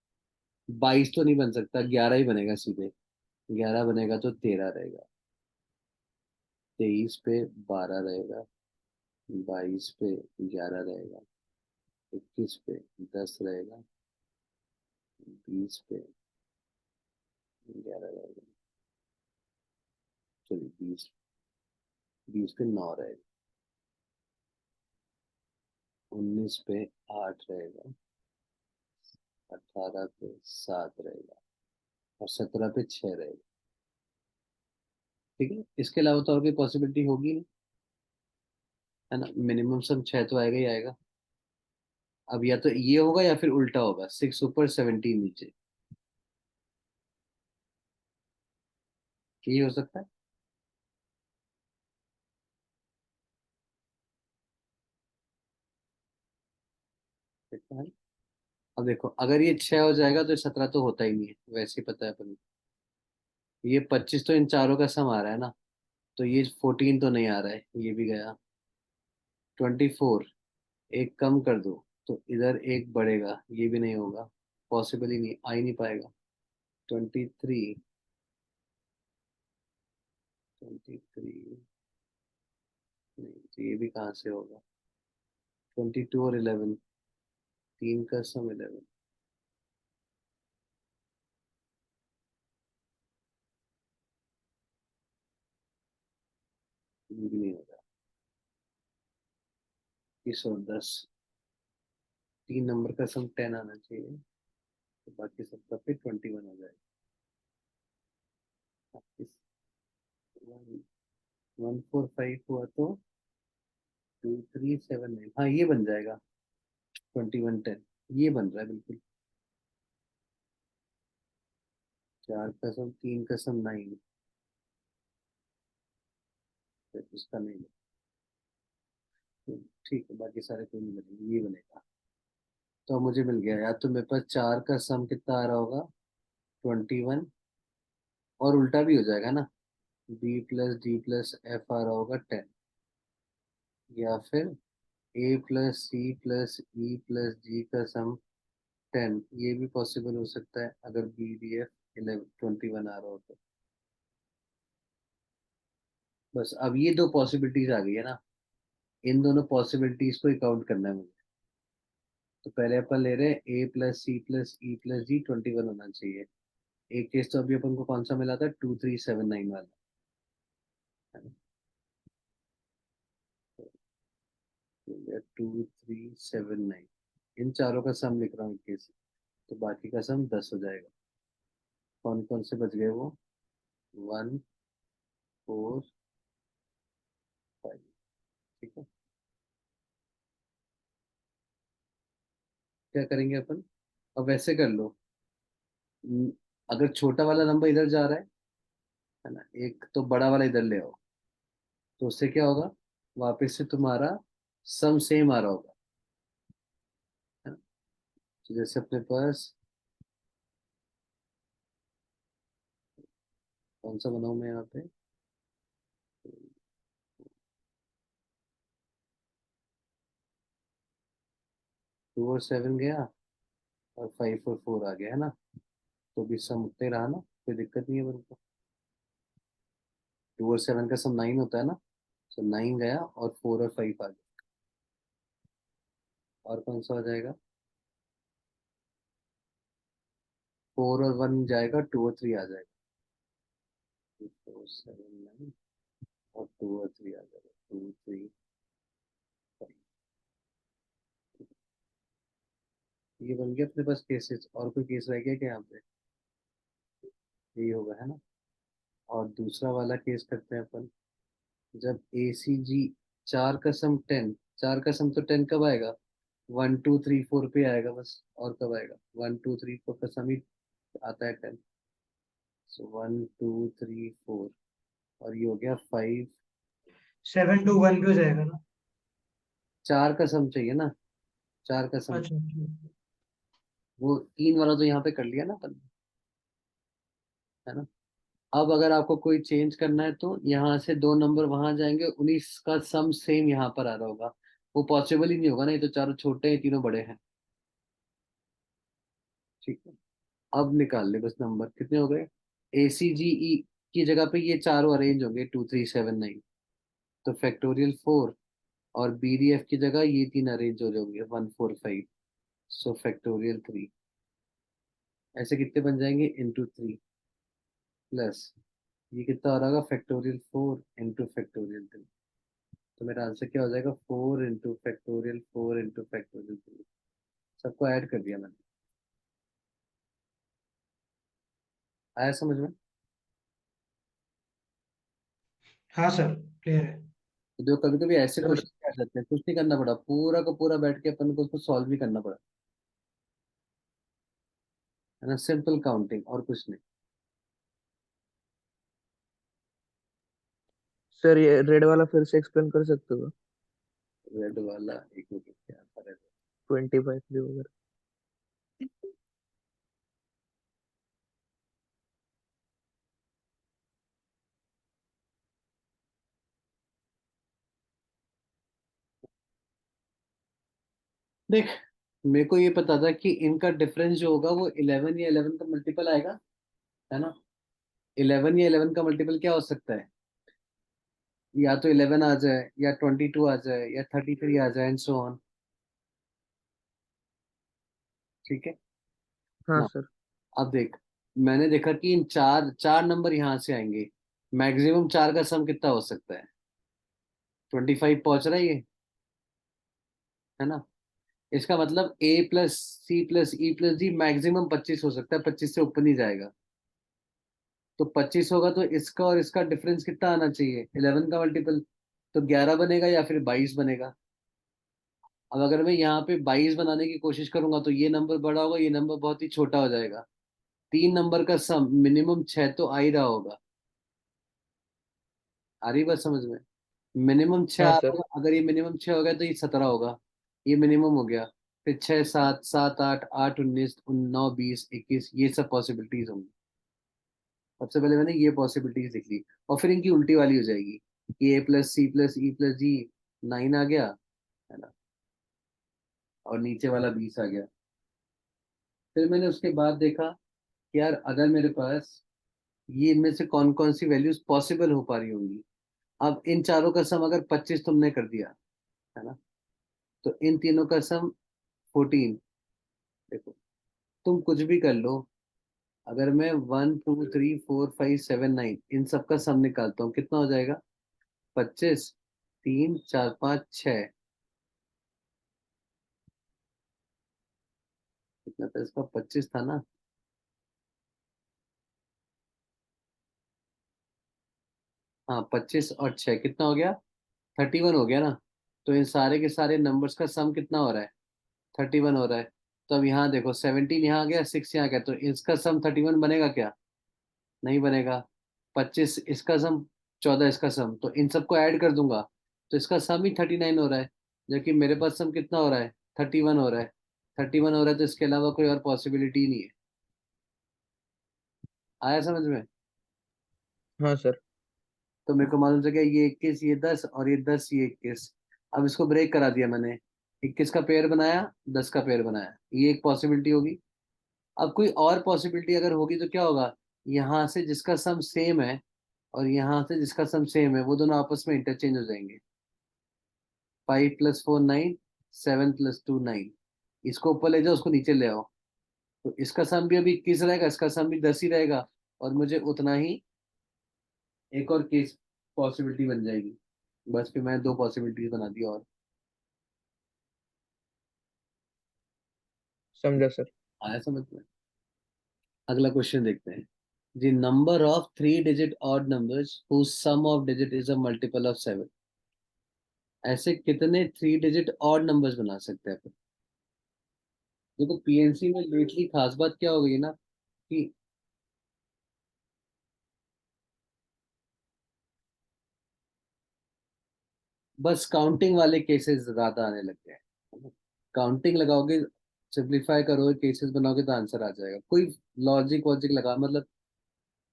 22 तो नहीं बन सकता, 11 ही बनेगा सीधे। 11 बनेगा तो 13 रहेगा, 23 पे 12 रहेगा, 22 पे 11 रहेगा, 21 पे 10 रहेगा, 20 पे 11 रहेगा, चलिए 20, 20 पे 9 रहेगा, 19 पे 8 रहेगा, 18 पे 7 रहेगा, और 17 पे 6 रहेगा। ठीक है, इसके अलावा तो और कोई पॉसिबिलिटी होगी नहीं, है ना। मिनिमम सम 6 तो आएगा ही आएगा। अब या तो ये होगा या फिर उल्टा होगा, 6 ऊपर 17 नीचे, यही हो सकता है। देखते हैं। अब देखो अगर ये 6 हो जाएगा तो 17 तो होता ही नहीं है, वैसे ही पता है अपन को। ये 25 तो इन चारों का सम आ रहा है ना, तो ये 14 तो नहीं आ रहा है, ये भी गया। 24, एक कम कर दो तो इधर एक बढ़ेगा, ये भी नहीं होगा, पॉसिबल ही नहीं, आ ही नहीं पाएगा। 23, 23 नहीं, तो ये भी कहाँ से होगा। 22 और 11, तीन का सम 11, ये भी नहीं होगा। 20 और 10, 3 नंबर का सम 10 आना चाहिए, तो बाकी सबका फिर 21 हो जाएगा। 1 1 4 5 हुआ तो 2 3 7 9, हाँ ये बन जाएगा। 21 10, ये बन रहा है बिल्कुल। 4 का सम 3 का सम 9, फिर उसका नहीं। तो ठीक है, बाकी सारे कोई नहीं बनेंगे, ये बनेगा। तो अब मुझे मिल गया, या तो मेरे पास 4 का सम कितना आ रहा होगा, 21, और उल्टा भी हो जाएगा ना, B+D+F आ रहा होगा 10, या फिर A+C+E+G का सम 10, ये भी पॉसिबल हो सकता है अगर BDF 21 आ रहा हो तो। बस अब ये दो पॉसिबिलिटीज आ गई है ना, इन दोनों पॉसिबिलिटीज को काउंट करना है मुझे। तो पहले अपन ले रहे हैं A+C+E+G 21 होना चाहिए। एक केस तो अभी अपन को कौन सा मिला था, 2379 वाला, है ना। 2379, इन चारों का सम लिख रहा हूँ एक केस, तो बाकी का सम 10 हो जाएगा। कौन कौन से बच गए वो, 1 4 5। ठीक है, क्या करेंगे अपन, अब वैसे कर लो। न- अगर छोटा वाला नंबर इधर जा रहा है ना, एक तो बड़ा वाला इधर ले आओ, तो उससे क्या होगा, वापस से तुम्हारा सम सेम आ रहा होगा, है ना। तो जैसे अपने पास कौन सा बनाऊं मैं यहाँ पे? 2 और 7 गया, और 5 और 4 आ गया है ना, तो भी सम उतने रहा ना, कोई दिक्कत नहीं है मेरे को। 2 और 7 का सम 9 होता है ना, तो 9 गया और 4 और 5 आ गया। और कौन सा हो जाएगा? 4 और 1 जाएगा, 2 और 3 आ जाएगा। 4 7 9, और 2 और 3 आ जाएगा, 2 3 5। ये बन गया अपने पास केसेस। और कोई केस रह गया क्या यहाँ पे? यही होगा है ना। और दूसरा वाला केस करते हैं अपन। जब ACG, 4 का सम 10, 4 का सम तो 10 कब आएगा? 1 2 3 4 पे आएगा बस, और कब आएगा? 1 2 3 4 का सम ही आता है 10। सो 1 2 3 4, और ये हो गया 5। 7 to 1 भी हो जाएगा ना? 4 का सम चाहिए ना, 4 का सम। अच्छा अच्छा। वो 3 वाला तो यहाँ पे कर लिया ना अपन, है ना। अब अगर आपको कोई चेंज करना है तो यहाँ से 2 नंबर वहां जाएंगे, 19 का सम सेम यहाँ पर आ रहा होगा। वो पॉसिबल ही नहीं होगा ना, ये तो चारों छोटे हैं, तीनों बड़े हैं। ठीक है। अब निकाल ले बस नंबर कितने हो गए। ACGE की जगह पे ये चारों अरेंज होंगे, 2 3 7 9, तो फैक्टोरियल 4। और BDF की जगह ये तीन अरेंज हो जाएंगे, 1 4 5, सो फैक्टोरियल 3। ऐसे कितने बन जाएंगे? इंटू 3, प्लस ये कितना हो रहा होगा? Factorial 4 into factorial 3। तो मेरा आंसर क्या हो जाएगा? 4 इंटू फैक्टोरियल 4 इंटू फैक्टोरियल 3। सबको ऐड कर दिया मैंने। आया समझ में? हाँ सर, क्लियर है। तो जो कभी कभी ऐसे सर, क्वेश्चन आ जाते हैं, कुछ नहीं करना पड़ा, पूरा का पूरा बैठ के अपन को उसको सॉल्व भी करना पड़ा, है ना। सिंपल काउंटिंग और कुछ नहीं। सर ये रेड वाला फिर से एक्सप्लेन कर सकते हो? रेड वाला एक मिनट, क्या था red 25 भी वगैरह। देख, मेरे को ये पता था कि इनका डिफरेंस जो होगा वो 11 या 11 का मल्टीपल आएगा, है ना। 11 या 11 का मल्टीपल क्या हो सकता है? या तो 11 आ जाए, या 22 आ जाए, या 33 आ जाए, एंड सो ऑन। ठीक है हाँ ना। सर। अब देख, मैंने देखा कि इन चार चार नंबर यहाँ से आएंगे। मैक्सिमम 4 का सम कितना हो सकता है? 25 पहुंच रहा है ये, है ना। इसका मतलब A+C+E+D मैक्सिमम 25 हो सकता है, 25 से ऊपर नहीं जाएगा। तो 25 होगा तो इसका और इसका डिफरेंस कितना आना चाहिए? 11 का मल्टीपल, तो 11 बनेगा या फिर 22 बनेगा। अब अगर मैं यहाँ पे 22 बनाने की कोशिश करूंगा तो ये नंबर बड़ा होगा, ये नंबर बहुत ही छोटा हो जाएगा। 3 नंबर का सम मिनिमम 6 तो आ ही रहा होगा। आ रही बात समझ में? मिनिमम 6 हाँ आ रहा सर। होगा। अगर ये मिनिमम 6 हो गया तो ये 17 होगा। ये मिनिमम हो गया। फिर 6 7, 7 8, 8 19, 9 20 21, ये सब पॉसिबिलिटीज होंगी। सबसे पहले मैंने ये पॉसिबिलिटीज लिख ली, और फिर इनकी उल्टी वाली हो जाएगी कि A+C+E+D 9 आ गया, है ना, और नीचे वाला 20 आ गया। फिर मैंने उसके बाद देखा कि यार अगर मेरे पास ये इनमें से कौन कौन सी वैल्यूज पॉसिबल हो पा रही होंगी। अब इन चारों का सम अगर 25 तुमने कर दिया, है ना, तो इन तीनों का सम 14। देखो, तुम कुछ भी कर लो, अगर मैं 1 2 3 4 5 7 9 इन सब का सम निकालता हूँ, कितना हो जाएगा? 25, 3 4 5 6, कितना था इसका? 25 था ना। हाँ, 25 और 6 कितना हो गया? 31 हो गया ना। तो इन सारे के सारे नंबर्स का सम कितना हो रहा है? 31 हो रहा है। तो अब यहाँ देखो, 17 यहाँ आ गया, 6 यहाँ आ गया, तो इसका सम 31 बनेगा क्या? नहीं बनेगा। 25 इसका सम, 14 इसका सम, तो इन सबको ऐड कर दूंगा, तो इसका सम ही 39 हो रहा है। जबकि मेरे पास सम कितना हो रहा है? 31 हो रहा है। 31 हो रहा है, तो इसके अलावा कोई और पॉसिबिलिटी नहीं है। आया समझ में? हाँ सर। तो मेरे को मालूम चल गया ये 21, ये 10, और ये 10, ये 21। अब इसको ब्रेक करा दिया मैंने, 21 का पेयर बनाया, 10 का पेयर बनाया, ये एक पॉसिबिलिटी होगी। अब कोई और पॉसिबिलिटी अगर होगी तो क्या होगा, यहाँ से जिसका सम सेम है और यहाँ से जिसका सम सेम है वो दोनों आपस में इंटरचेंज हो जाएंगे। 5 + 4 9, 7 + 2 9। इसको ऊपर ले जाओ, उसको नीचे ले आओ, तो इसका सम भी अभी 21 रहेगा, इसका सम भी 10 ही रहेगा, और मुझे उतना ही एक और केस पॉसिबिलिटी बन जाएगी। बस फिर मैं दो पॉसिबिलिटीज बना दी और। समझा सर। आया समझ में? अगला क्वेश्चन देखते हैं। The number of 3 digit odd numbers whose sum of digit is a multiple of 7। ऐसे कितने 3 डिजिट ऑड नंबर्स बना सकते हैं अपन? देखो पीएनसी में लेटली खास बात क्या हो गई ना, कि बस काउंटिंग वाले केसेस ज्यादा आने लग गए हैं। काउंटिंग लगाओगे, सिंप्लीफाई करोगे, केसेस बनाओगे तो आंसर आ जाएगा। कोई लॉजिक वॉजिक लगा मतलब,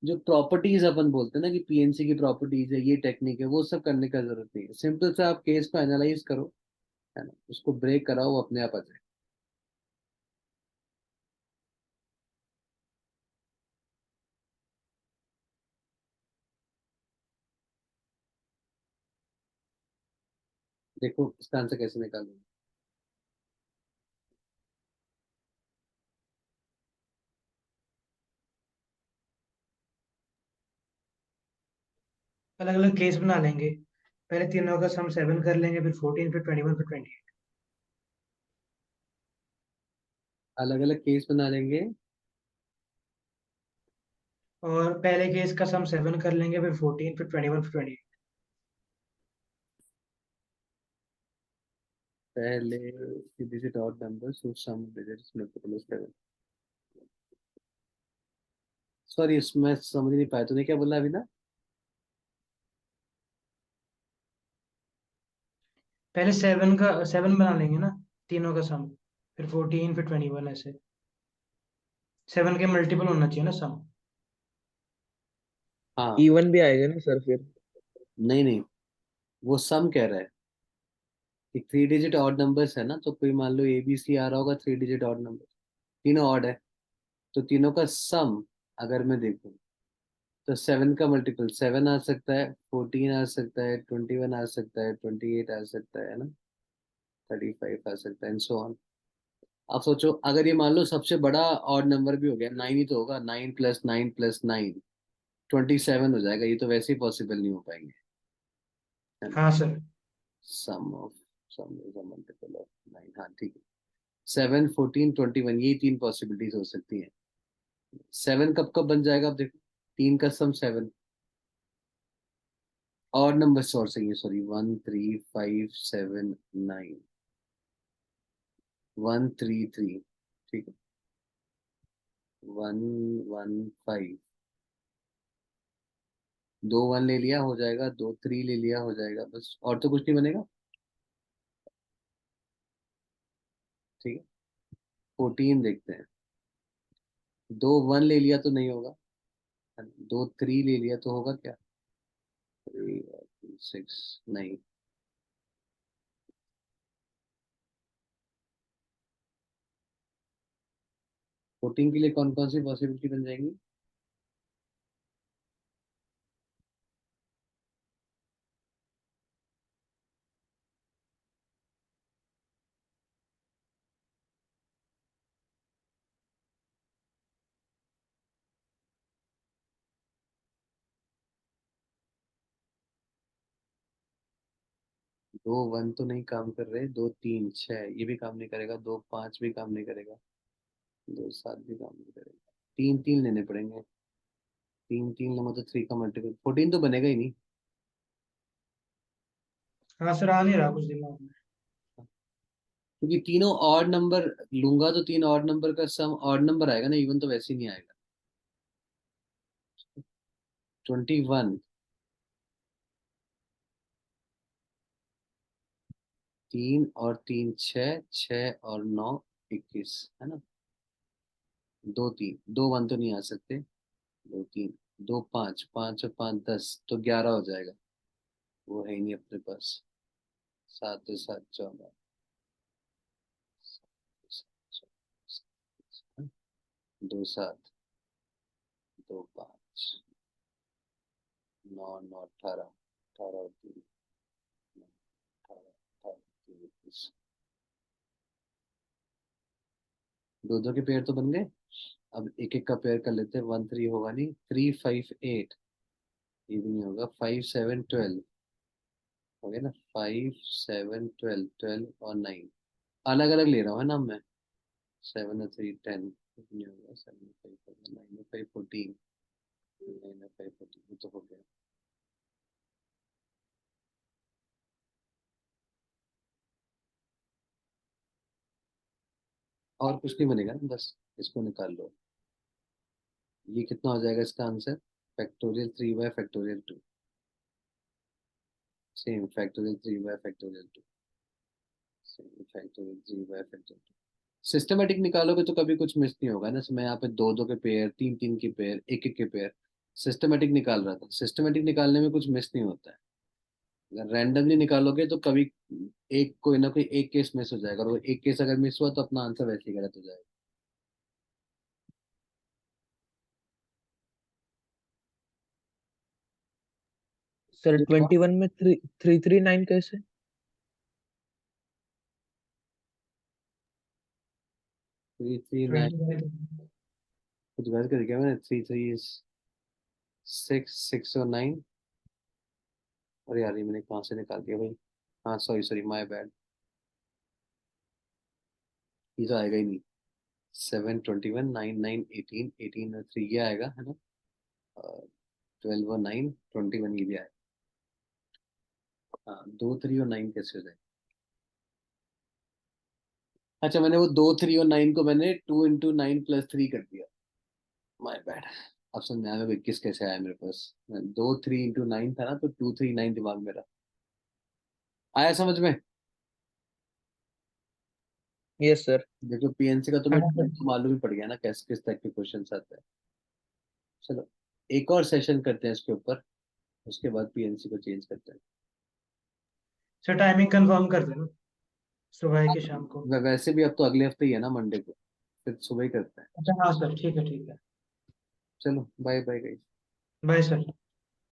जो प्रॉपर्टीज अपन बोलते हैं ना कि पीएनसी की प्रॉपर्टीज है, ये टेक्निक है, वो सब करने का जरूरत नहीं है। सिंपल से आप केस को एनालाइज करो, है ना, उसको ब्रेक कराओ, वो अपने आप आ जाए। देखो इसका आंसर कैसे निकालूंगा। अलग अलग केस बना लेंगे। पहले तीनों का सम 7 कर लेंगे, फिर 14, फिर 21, फिर 28। अलग अलग केस बना लेंगे। और पहले केस का सम 7 कर लेंगे, फिर 14, फिर 21, फिर 28। पहले digit odd numbers whose sum digits multiple of 7। Sorry इसमें समझ नहीं पाया, तूने क्या बोला अभी ना? पहले 7 बना लेंगे ना, तीनों का सम। फिर 14, फिर 21, ऐसे 7 के मल्टीपल होना चाहिए ना सम। हाँ। इवन भी आएगा ना सर फिर? नहीं नहीं, वो सम कह रहा है कि 3 डिजिट ऑड नंबर्स है ना, तो कोई मान लो ABC आ रहा होगा, 3 डिजिट ऑड नंबर, तीनों ऑड है, तो तीनों का सम अगर मैं देखूं तो 7 का मल्टीपल 7 आ सकता है, 14 आ सकता है, 21 आ सकता है, 28 आ सकता है ना, 35 आ सकता है, एंड सो ऑन। आप सोचो अगर ये मान लो सबसे बड़ा ऑड नंबर भी हो गया, 9 ही तो होगा, 9 + 9 + 9 27 हो जाएगा, ये तो वैसे ही पॉसिबल नहीं हो पाएंगे, है ना। हाँ sir. Sum of sum is a multiple of 9, हाँ ठीक है। 7, 14, 21, ये तीन पॉसिबिलिटीज हो सकती हैं। 7 कब कब बन जाएगा, अब देखो, 3 का सम 7, और नंबर और सही है, सॉरी, 1 3 5 7 9, 1 3 3, ठीक है, 1 1 5, 2 1 ले लिया हो जाएगा, 2 3 ले लिया हो जाएगा, बस और तो कुछ नहीं बनेगा। ठीक है, 14 देखते हैं। 2 1 ले लिया तो नहीं होगा, 2 3 ले लिया तो होगा क्या, 3 6 नहीं। 14 के लिए कौन कौन सी पॉसिबिलिटी बन जाएंगी? 2 1 तो नहीं काम कर रहे, 2 3 6 ये भी काम नहीं करेगा, 2 5 भी काम नहीं करेगा, 2 7 भी काम नहीं करेगा, 3 3 लेने पड़ेंगे। 3 3 लो, मतलब 3 का मल्टीपल 14 तो बनेगा ही नहीं। हाँ सर, आ नहीं रहा कुछ दिमाग में। क्योंकि तीनों ऑड नंबर लूंगा तो तीन ऑड नंबर का सम ऑड नंबर आएगा ना, इवन तो वैसे ही नहीं आएगा। 21, 3 और 3 6, 6 और 9 21, है ना। 2 3, 2 1 तो नहीं आ सकते, 2 3, दो 5, 5 और 5 10, तो 11 हो जाएगा। वो है ही नहीं अपने पास। 7 2 7 14, 2 7 2 5 9 9 18, 18 और 3, 18 18 3 21। दो दो के पेयर तो बन गए। अब एक एक का पेयर कर लेते हैं। 1 3 होगा नहीं, 3 5 8, ये भी नहीं होगा। 5 7 12 हो गया ना। 5 7 12, 12 और 9 अलग अलग ले रहा हूँ है ना मैं। 7 और 3 10, नहीं होगा। 7 और 5 होगा। 9 और 5 14, 9 और 5 14, ये तो हो गया। और कुछ नहीं बनेगा ना, बस इसको निकाल लो। ये कितना हो जाएगा इसका answer? Factorial 3 bye factorial 2, same factorial 3 bye factorial 2, same factorial 3 bye factorial 2। Systematic निकालोगे तो कभी कुछ मिस नहीं होगा ना। मैं यहाँ पे दो दो के पेयर, तीन तीन के पेयर, एक एक के पेयर सिस्टमेटिक निकाल रहा था। सिस्टमेटिक निकालने में कुछ मिस नहीं होता है। अगर रैंडमली निकालोगे तो कभी एक कोई ना कोई एक केस मिस हो जाएगा, और वो एक केस अगर मिस हुआ तो अपना आंसर वैसे ही गलत हो जाएगा। सर 21 में 339 कैसे? 3 3 9, 20। कुछ गलत कर दिया मैंने। 3 3 6, 6 और 9। अरे यार, ये मैंने कहाँ से निकाल दिया भाई। हाँ, सॉरी सॉरी, माय बैड। ये तो आएगा ही नहीं। 7 21 9 9 18, 18 और 3 ये आएगा है ना। 12 और 9 21, ये भी आएगा। हाँ, 2 3 और 9 कैसे हो जाए? अच्छा, मैंने वो 2 3 और 9 को मैंने 2 इंटू 9 प्लस 3 कर दिया। My bad. अब समझ में आया मेरे को 21 कैसे आया मेरे पास। 2 3 इंटू 9 था ना, तो 2 3 9 दिमाग में रहा। आया समझ में? Yes sir. देखो, पीएनसी का तुम्हें हाँ सर। तो मालूम ही पड़ गया ना कैसे किस टाइप के क्वेश्चन आते हैं। चलो, एक और सेशन करते हैं इसके ऊपर, उसके बाद पीएनसी को चेंज करते हैं। सर टाइमिंग कंफर्म कर देना, सुबह की शाम को। वैसे भी अब तो अगले हफ्ते ही है ना, मंडे को, फिर सुबह ही करते हैं। अच्छा हाँ सर, ठीक है ठीक है। चलो, bye bye guys. Bye sir.